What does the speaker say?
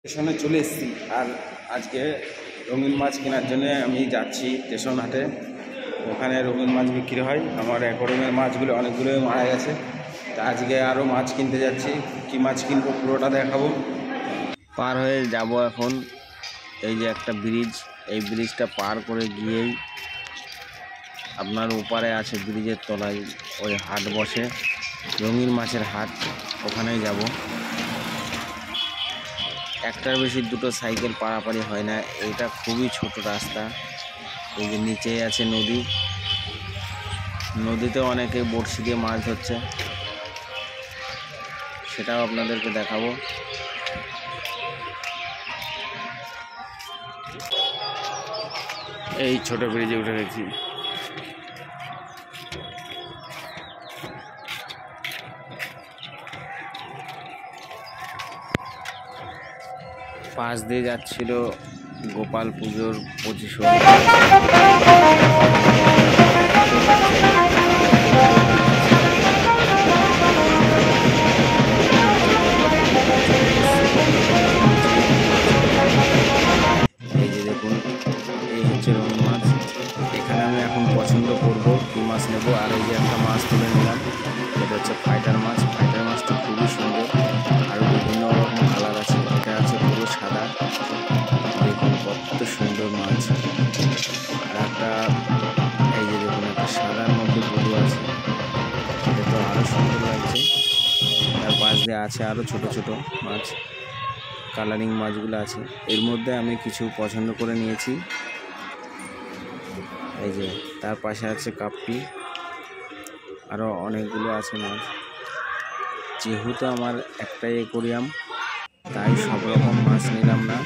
স্টেশনে চলে এসেছি। আর আজকে রঙিন মাছ কেনার জন্য আমি যাচ্ছি স্টেশন হাটে। ওখানে রঙিন মাছ বিক্রি হয়। আমার অ্যাকোয়ারিয়ামের মাছগুলো অনেকগুলোই মারা গেছে, তা আজকে আরও মাছ কিনতে যাচ্ছি। কী মাছ কিনবো পুরোটা দেখাবো। পার হয়ে যাব এখন। এই যে একটা ব্রিজ, এই ব্রিজটা পার করে গিয়েই আপনার ওপারে আছে, ব্রিজের তলায় ওই হাট বসে, রঙিন মাছের হাট, ওখানেই যাব। একটার বেশি দুটো সাইকেল পারাপারি হয় না। এটা খুবই ছোট রাস্তা। এই যে নিচেই আছে নদী, নদীতে অনেকে বড়শি দিয়ে মাছ ধরছে, সেটাও আপনাদেরকে দেখাবো। এই ছোট ব্রিজে উঠে গেছি। পাশ দিয়ে যাচ্ছিল গোপাল পুজোর প্রতিশোধ। এই যে দেখুন, এই হচ্ছে রঙিন মাছ। এখানে আমি এখন পছন্দ করব কী মাছ নেব। আর এই যে একটা মাছ তুলে নিলাম, এটা হচ্ছে ফাইটার মাছ। ফাইটার মাছটা খুবই সুন্দর, আরও বিভিন্ন রকম কালার আছে। এটা আছে পুরো সাদা, দেখুন কত সুন্দর মাছ। আর একটা এই যে দেখুন, একটা সাদার মধ্যে গরু আছে, এটা তো আরও সুন্দর লাগছে। তার পাশ দিয়ে আছে আরও ছোট ছোট মাছ, কালারিং মাছগুলো আছে। এর মধ্যে আমি কিছু পছন্দ করে নিয়েছি। এই যে তার পাশে আছে কাপ্পি, আরও অনেকগুলো আছে মাছ। যেহেতু আমার একটাই অ্যাকোয়ারিয়াম, তাই সব রকম মাছ নিলাম না,